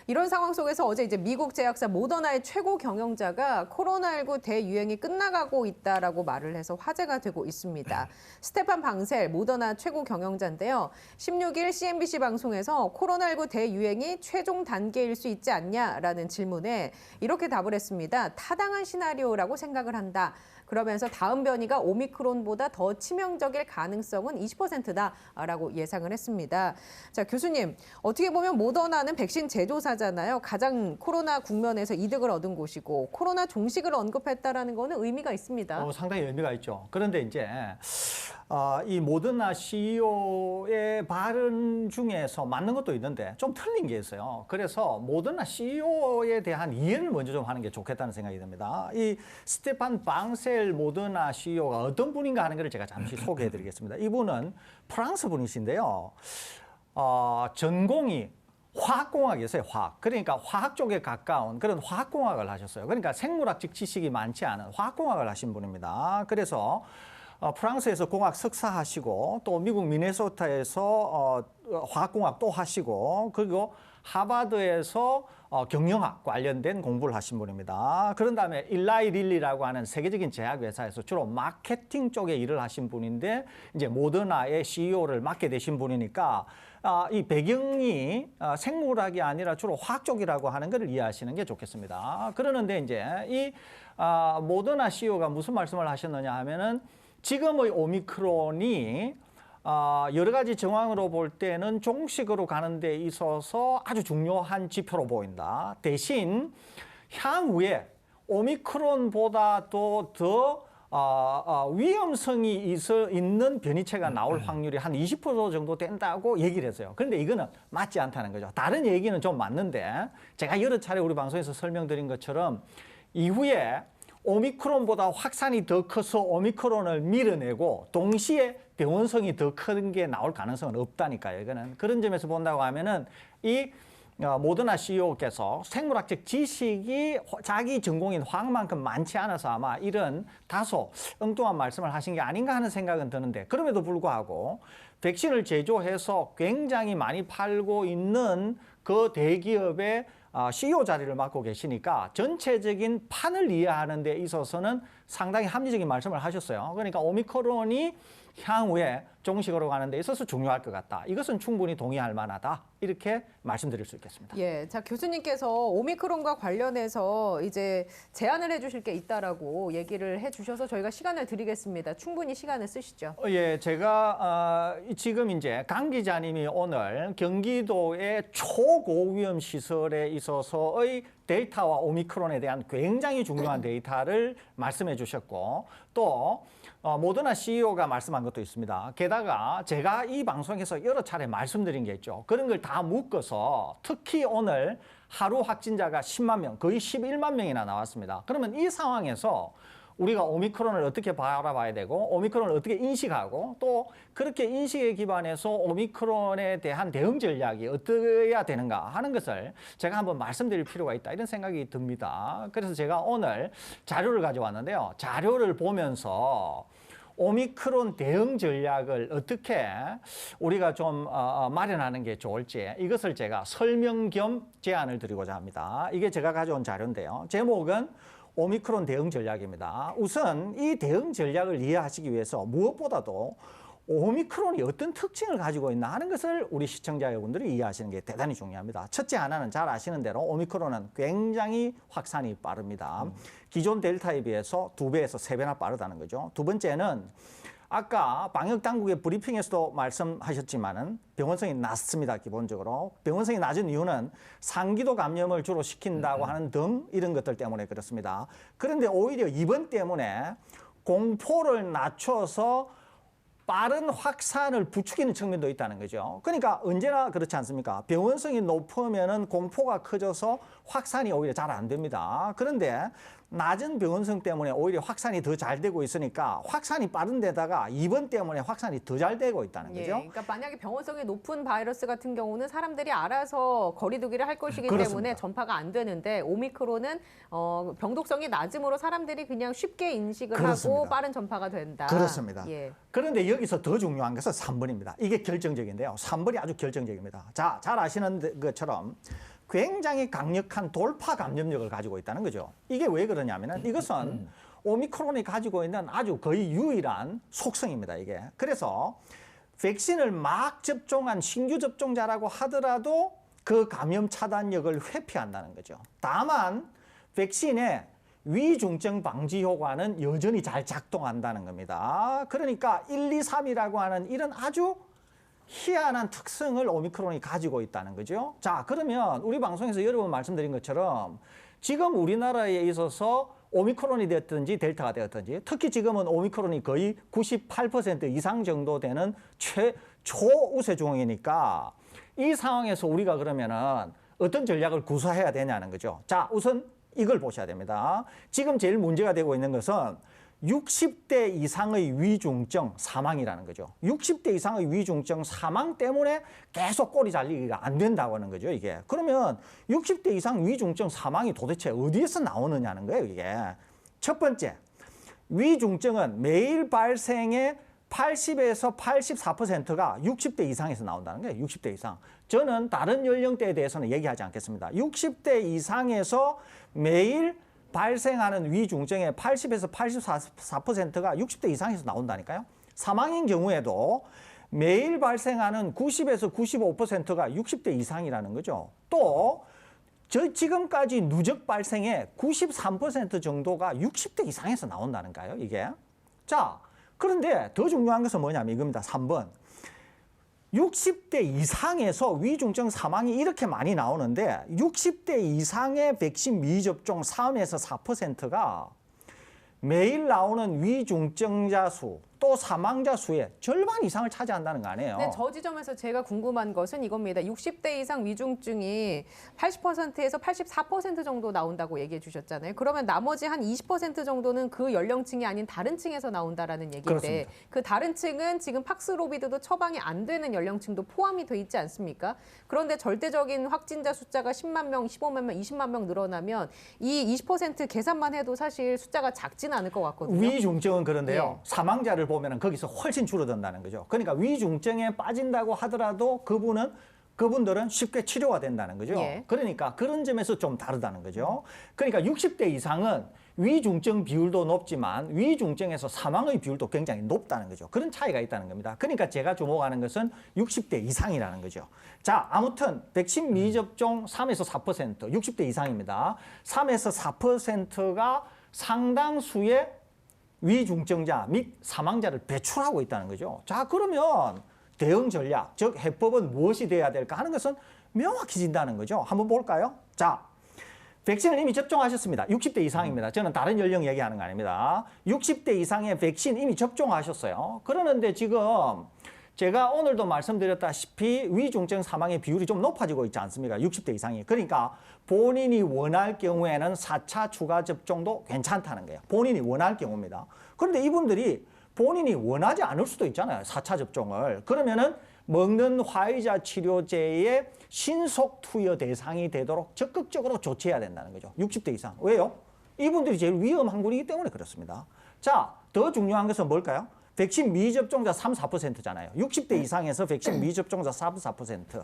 이런 상황 속에서 어제 이제 미국 제약사 모더나의 최고 경영자가 코로나19 대유행이 끝나가고 있다라고 말을 해서 화제가 되고 있습니다. 스테판 방셀 모더나 최고 경영자인데요. 16일 CNBC 방송에서 코로나19 대유행이 최종 단계일 수 있지 않냐라는 질문에 이렇게 답을 했습니다. 타당한 시나리오라고 생각을 한다. 그러면서 다음 변이가 오미크론보다 더 치명적일 가능성은 20%다라고 예상을 했습니다. 자, 교수님, 어떻게 보면 모더나는 백신 제조사잖아요. 가장 코로나 국면에서 이득을 얻은 곳이고 코로나 종식을 언급했다라는 거는 의미가 있습니다. 상당히 의미가 있죠. 그런데 이제 이 모더나 CEO의 발언 중에서 맞는 것도 있는데 좀 틀린 게 있어요. 그래서 모더나 CEO에 대한 이해를 먼저 좀 하는 게 좋겠다는 생각이 듭니다. 이 스테판 방셀 모더나 CEO가 어떤 분인가 하는 것을 제가 잠시 소개해 드리겠습니다. 이분은 프랑스 분이신데요. 전공이 화학공학이었어요. 화학. 그러니까 화학 쪽에 가까운 그런 화학공학을 하셨어요. 그러니까 생물학적 지식이 많지 않은 화학공학을 하신 분입니다. 그래서 프랑스에서 공학 석사하시고 또 미국 미네소타에서 화학공학 또 하시고 그리고 하버드에서 경영학 관련된 공부를 하신 분입니다. 그런 다음에 일라이 릴리라고 하는 세계적인 제약회사에서 주로 마케팅 쪽에 일을 하신 분인데 이제 모더나의 CEO를 맡게 되신 분이니까 이 배경이 생물학이 아니라 주로 화학 쪽이라고 하는 것을 이해하시는 게 좋겠습니다. 그러는데 이제 이 모더나 CEO가 무슨 말씀을 하셨느냐 하면은 지금의 오미크론이 여러 가지 정황으로 볼 때는 종식으로 가는 데 있어서 아주 중요한 지표로 보인다. 대신 향후에 오미크론보다도 더 위험성이 있는 변이체가 나올 확률이 한 20% 정도 된다고 얘기를 했어요. 그런데 이거는 맞지 않다는 거죠. 다른 얘기는 좀 맞는데 제가 여러 차례 우리 방송에서 설명드린 것처럼 이후에 오미크론보다 확산이 더 커서 오미크론을 밀어내고 동시에 병원성이 더 큰 게 나올 가능성은 없다니까요. 이거는 그런 점에서 본다고 하면은 이 모더나 CEO께서 생물학적 지식이 자기 전공인 화학만큼 많지 않아서 아마 이런 다소 엉뚱한 말씀을 하신 게 아닌가 하는 생각은 드는데 그럼에도 불구하고 백신을 제조해서 굉장히 많이 팔고 있는 그 대기업의 CEO 자리를 맡고 계시니까 전체적인 판을 이해하는 데 있어서는 상당히 합리적인 말씀을 하셨어요. 그러니까 오미크론이 향후에 종식으로 가는 데 있어서 중요할 것 같다. 이것은 충분히 동의할 만하다. 이렇게 말씀드릴 수 있겠습니다. 예, 자 교수님께서 오미크론과 관련해서 이제 제안을 해주실 게 있다라고 얘기를 해주셔서 저희가 시간을 드리겠습니다. 충분히 시간을 쓰시죠. 예, 제가 지금 이제 강 기자님이 오늘 경기도의 초고위험 시설에 있어서의 데이터와 오미크론에 대한 굉장히 중요한 데이터를 말씀해 주셨고 또 모더나 CEO가 말씀한 것도 있습니다. 게다가 제가 이 방송에서 여러 차례 말씀드린 게 있죠. 그런 걸 다 묶어서 특히 오늘 하루 확진자가 10만 명, 거의 11만 명이나 나왔습니다. 그러면 이 상황에서 우리가 오미크론을 어떻게 바라봐야 되고 오미크론을 어떻게 인식하고 또 그렇게 인식에 기반해서 오미크론에 대한 대응 전략이 어떠해야 되는가 하는 것을 제가 한번 말씀드릴 필요가 있다 이런 생각이 듭니다. 그래서 제가 오늘 자료를 가져왔는데요. 자료를 보면서 오미크론 대응 전략을 어떻게 우리가 좀 마련하는 게 좋을지 이것을 제가 설명 겸 제안을 드리고자 합니다. 이게 제가 가져온 자료인데요. 제목은 오미크론 대응 전략입니다. 우선 이 대응 전략을 이해하시기 위해서 무엇보다도 오미크론이 어떤 특징을 가지고 있나 하는 것을 우리 시청자 여러분들이 이해하시는 게 대단히 중요합니다. 첫째 하나는 잘 아시는 대로 오미크론은 굉장히 확산이 빠릅니다. 기존 델타에 비해서 2배에서 3배나 빠르다는 거죠. 두 번째는 아까 방역당국의 브리핑에서도 말씀하셨지만은 병원성이 낮습니다. 기본적으로. 병원성이 낮은 이유는 상기도 감염을 주로 시킨다고 하는 등 이런 것들 때문에 그렇습니다. 그런데 오히려 이번 때문에 공포를 낮춰서 빠른 확산을 부추기는 측면도 있다는 거죠. 그러니까 언제나 그렇지 않습니까? 병원성이 높으면은 공포가 커져서 확산이 오히려 잘 안 됩니다. 그런데 낮은 병원성 때문에 오히려 확산이 더 잘 되고 있으니까 확산이 빠른 데다가 이번 때문에 확산이 더 잘 되고 있다는 거죠. 그러니까 만약에 병원성이 높은 바이러스 같은 경우는 사람들이 알아서 거리두기를 할 것이기 그렇습니다. 때문에 전파가 안 되는데 오미크론은 병독성이 낮음으로 사람들이 그냥 쉽게 인식을 그렇습니다. 하고 빠른 전파가 된다. 그렇습니다. 예. 그런데 여기서 더 중요한 것은 3번입니다. 이게 결정적인데요. 3번이 아주 결정적입니다. 자, 잘 아시는 것처럼 굉장히 강력한 돌파 감염력을 가지고 있다는 거죠. 이게 왜 그러냐면은 이것은 오미크론이 가지고 있는 아주 거의 유일한 속성입니다, 이게. 그래서 백신을 막 접종한 신규 접종자라고 하더라도 그 감염 차단력을 회피한다는 거죠. 다만 백신의 위중증 방지 효과는 여전히 잘 작동한다는 겁니다. 그러니까 1, 2, 3이라고 하는 이런 아주 희한한 특성을 오미크론이 가지고 있다는 거죠. 자, 그러면 우리 방송에서 여러 번 말씀드린 것처럼 지금 우리나라에 있어서 오미크론이 되었든지 델타가 되었든지 특히 지금은 오미크론이 거의 98% 이상 정도 되는 초우세 중이니까 이 상황에서 우리가 그러면은 어떤 전략을 구사해야 되냐는 거죠. 자, 우선 이걸 보셔야 됩니다. 지금 제일 문제가 되고 있는 것은 60대 이상의 위중증 사망이라는 거죠. 60대 이상의 위중증 사망 때문에 계속 꼬리 잘리기가 안 된다고 하는 거죠, 이게. 그러면 60대 이상 위중증 사망이 도대체 어디에서 나오느냐는 거예요, 이게. 첫 번째, 위중증은 매일 발생의 80에서 84%가 60대 이상에서 나온다는 거예요, 60대 이상. 저는 다른 연령대에 대해서는 얘기하지 않겠습니다. 60대 이상에서 매일 발생하는 위중증의 80에서 84%가 60대 이상에서 나온다니까요. 사망인 경우에도 매일 발생하는 90에서 95%가 60대 이상이라는 거죠. 또 지금까지 누적 발생의 93% 정도가 60대 이상에서 나온다는 거예요, 이게. 자, 그런데 더 중요한 것은 뭐냐면 이겁니다. 3번. 60대 이상에서 위중증 사망이 이렇게 많이 나오는데 60대 이상의 백신 미접종 3에서 4%가 매일 나오는 위중증자 수, 또 사망자 수의 절반 이상을 차지한다는 거 아니에요. 네, 저 지점에서 제가 궁금한 것은 이겁니다. 60대 이상 위중증이 80%에서 84% 정도 나온다고 얘기해 주셨잖아요. 그러면 나머지 한 20% 정도는 그 연령층이 아닌 다른 층에서 나온다라는 얘기인데 그렇습니다. 그 다른 층은 지금 팍스로비드도 처방이 안 되는 연령층도 포함이 돼 있지 않습니까? 그런데 절대적인 확진자 숫자가 10만 명, 15만 명, 20만 명 늘어나면 이 20% 계산만 해도 사실 숫자가 작진 않을 것 같거든요. 위중증은 그런데요. 예. 사망자를 보면 거기서 훨씬 줄어든다는 거죠. 그러니까 위중증에 빠진다고 하더라도 그분들은 쉽게 치료가 된다는 거죠. 예. 그러니까 그런 점에서 좀 다르다는 거죠. 그러니까 60대 이상은 위중증 비율도 높지만 위중증에서 사망의 비율도 굉장히 높다는 거죠. 그런 차이가 있다는 겁니다. 그러니까 제가 주목하는 것은 60대 이상이라는 거죠. 자, 아무튼 백신 미접종 3에서 4%, 60대 이상입니다. 3에서 4%가 상당수의 위중증자 및 사망자를 배출하고 있다는 거죠. 자, 그러면 대응 전략, 즉 해법은 무엇이 돼야 될까 하는 것은 명확해진다는 거죠. 한번 볼까요? 자, 백신을 이미 접종하셨습니다. 60대 이상입니다. 저는 다른 연령 얘기하는 거 아닙니다. 60대 이상의 백신 이미 접종하셨어요. 그러는데 지금 제가 오늘도 말씀드렸다시피 위중증 사망의 비율이 좀 높아지고 있지 않습니까? 60대 이상이. 그러니까 본인이 원할 경우에는 4차 추가 접종도 괜찮다는 거예요. 본인이 원할 경우입니다. 그런데 이분들이 본인이 원하지 않을 수도 있잖아요. 4차 접종을. 그러면은 먹는 화이자 치료제의 신속 투여 대상이 되도록 적극적으로 조치해야 된다는 거죠. 60대 이상. 왜요? 이분들이 제일 위험한 군이기 때문에 그렇습니다. 자, 더 중요한 것은 뭘까요? 백신 미접종자 3, 4%잖아요. 60대 이상에서 백신 미접종자 3, 4%.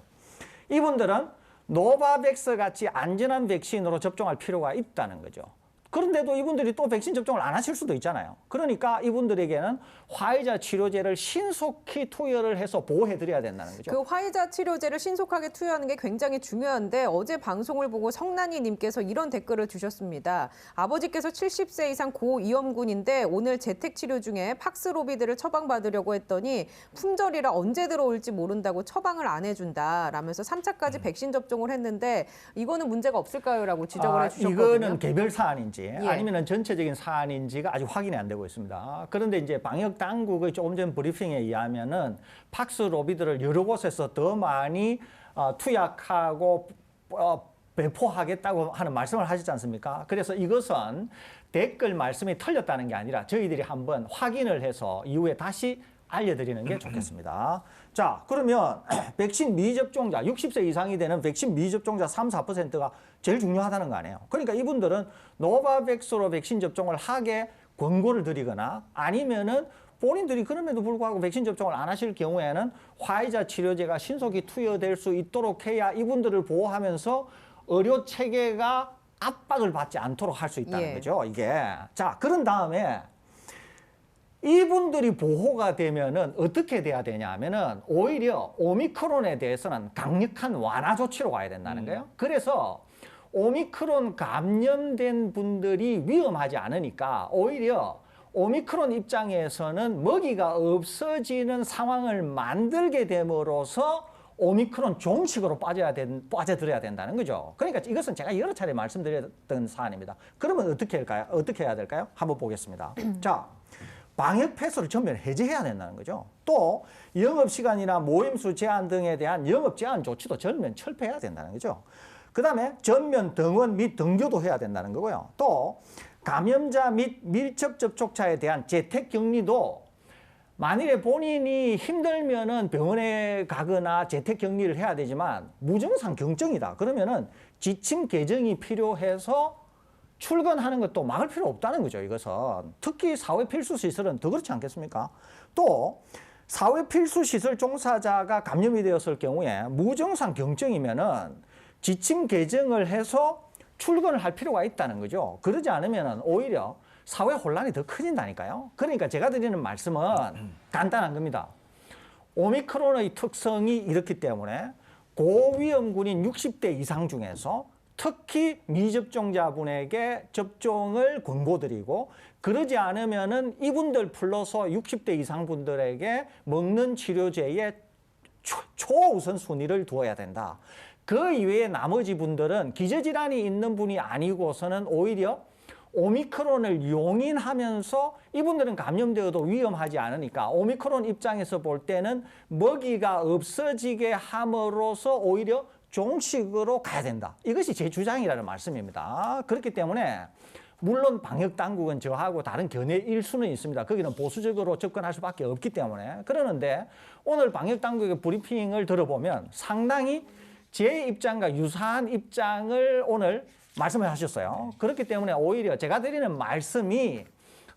이분들은 노바백스 같이 안전한 백신으로 접종할 필요가 있다는 거죠. 그런데도 이분들이 또 백신 접종을 안 하실 수도 있잖아요. 그러니까 이분들에게는 화이자 치료제를 신속히 투여를 해서 보호해드려야 된다는 거죠. 그 화이자 치료제를 신속하게 투여하는 게 굉장히 중요한데 어제 방송을 보고 성난이 님께서 이런 댓글을 주셨습니다. 아버지께서 70세 이상 고위험군인데 오늘 재택 치료 중에 팍스로비드를 처방받으려고 했더니 품절이라 언제 들어올지 모른다고 처방을 안 해준다 라면서 3차까지 백신 접종을 했는데 이거는 문제가 없을까요? 라고 지적을 해주셨거든요. 이거는 개별 사안인지 예. 아니면 전체적인 사안인지가 아직 확인이 안 되고 있습니다. 그런데 이제 방역 당국의 조금 전 브리핑에 의하면은 팍스로비드를 여러 곳에서 더 많이 투약하고 배포하겠다고 하는 말씀을 하셨지 않습니까? 그래서 이것은 댓글 말씀이 틀렸다는 게 아니라 저희들이 한번 확인을 해서 이후에 다시 알려드리는 게 좋겠습니다. 자, 그러면 백신 미접종자, 60세 이상이 되는 백신 미접종자 3, 4%가 제일 중요하다는 거 아니에요. 그러니까 이분들은 노바백스로 백신 접종을 하게 권고를 드리거나 아니면은 본인들이 그럼에도 불구하고 백신 접종을 안 하실 경우에는 화이자 치료제가 신속히 투여될 수 있도록 해야 이분들을 보호하면서 의료 체계가 압박을 받지 않도록 할 수 있다는 예. 거죠. 이게. 자, 그런 다음에 이분들이 보호가 되면은 어떻게 돼야 되냐 하면은 오히려 오미크론에 대해서는 강력한 완화 조치로 가야 된다는 거예요. 그래서 오미크론 감염된 분들이 위험하지 않으니까 오히려 오미크론 입장에서는 먹이가 없어지는 상황을 만들게 됨으로써 오미크론 종식으로 빠져들어야 된다는 거죠. 그러니까 이것은 제가 여러 차례 말씀드렸던 사안입니다. 그러면 어떻게 할까요? 어떻게 해야 될까요? 한번 보겠습니다. 자, 방역 패스를 전면 해제해야 된다는 거죠. 또 영업시간이나 모임수 제한 등에 대한 영업 제한 조치도 전면 철폐해야 된다는 거죠. 그다음에 전면 등원 및 등교도 해야 된다는 거고요. 또 감염자 및 밀접 접촉자에 대한 재택 격리도 만일에 본인이 힘들면은 병원에 가거나 재택 격리를 해야 되지만 무증상 경증이다. 그러면은 지침 개정이 필요해서 출근하는 것도 막을 필요 없다는 거죠. 이것은 특히 사회 필수 시설은 더 그렇지 않겠습니까? 또 사회 필수 시설 종사자가 감염이 되었을 경우에 무증상 경증이면은 지침 개정을 해서 출근을 할 필요가 있다는 거죠. 그러지 않으면은 오히려 사회 혼란이 더 커진다니까요. 그러니까 제가 드리는 말씀은 간단한 겁니다. 오미크론의 특성이 이렇기 때문에 고위험군인 60대 이상 중에서 특히 미접종자분에게 접종을 권고드리고 그러지 않으면은 이분들 플러스 60대 이상 분들에게 먹는 치료제에 초우선 순위를 두어야 된다. 그 이외에 나머지 분들은 기저질환이 있는 분이 아니고서는 오히려 오미크론을 용인하면서 이분들은 감염되어도 위험하지 않으니까 오미크론 입장에서 볼 때는 먹이가 없어지게 함으로써 오히려 종식으로 가야 된다. 이것이 제 주장이라는 말씀입니다. 그렇기 때문에 물론 방역 당국은 저하고 다른 견해일 수는 있습니다. 거기는 보수적으로 접근할 수밖에 없기 때문에. 그러는데 오늘 방역 당국의 브리핑을 들어보면 상당히 제 입장과 유사한 입장을 오늘 말씀을 하셨어요. 그렇기 때문에 오히려 제가 드리는 말씀이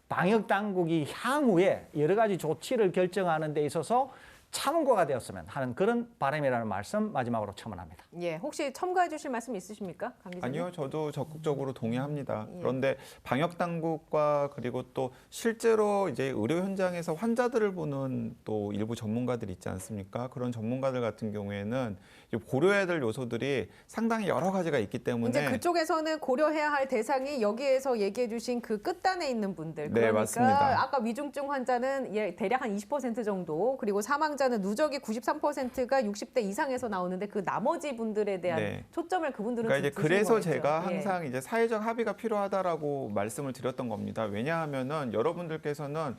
방역 당국이 향후에 여러 가지 조치를 결정하는 데 있어서 참고가 되었으면 하는 그런 바람이라는 말씀 마지막으로 첨언합니다. 예, 혹시 첨가해 주실 말씀 있으십니까? 강 기자님? 아니요, 저도 적극적으로 동의합니다. 예. 그런데 방역 당국과 그리고 또 실제로 이제 의료 현장에서 환자들을 보는 또 일부 전문가들 있지 않습니까? 그런 전문가들 같은 경우에는 고려해야 될 요소들이 상당히 여러 가지가 있기 때문에 이제 그쪽에서는 고려해야 할 대상이 여기에서 얘기해 주신 그 끝단에 있는 분들. 네, 그러니까 맞습니다. 아까 위중증 환자는 대략 한 20% 정도, 그리고 사망자는 누적이 93%가 60대 이상에서 나오는데 그 나머지 분들에 대한 네. 초점을 그분들은 그러니까 이제 좀 두신 그래서 거겠죠. 제가 예. 항상 이제 사회적 합의가 필요하다라고 말씀을 드렸던 겁니다. 왜냐하면은 여러분들께서는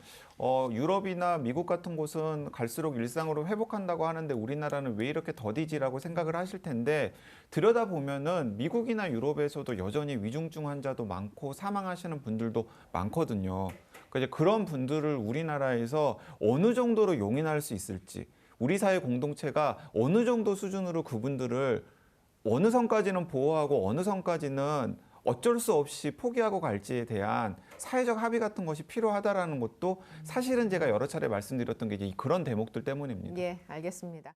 유럽이나 미국 같은 곳은 갈수록 일상으로 회복한다고 하는데 우리나라는 왜 이렇게 더디지라고 생각을 하실 텐데 들여다 보면은 미국이나 유럽에서도 여전히 위중증 환자도 많고 사망하시는 분들도 많거든요. 그러니까 이제 그런 분들을 우리나라에서 어느 정도로 용인할 수 있을지, 우리 사회 공동체가 어느 정도 수준으로 그분들을 어느 선까지는 보호하고 어느 선까지는 어쩔 수 없이 포기하고 갈지에 대한 사회적 합의 같은 것이 필요하다라는 것도 사실은 제가 여러 차례 말씀드렸던 게 이제 그런 대목들 때문입니다. 예, 알겠습니다.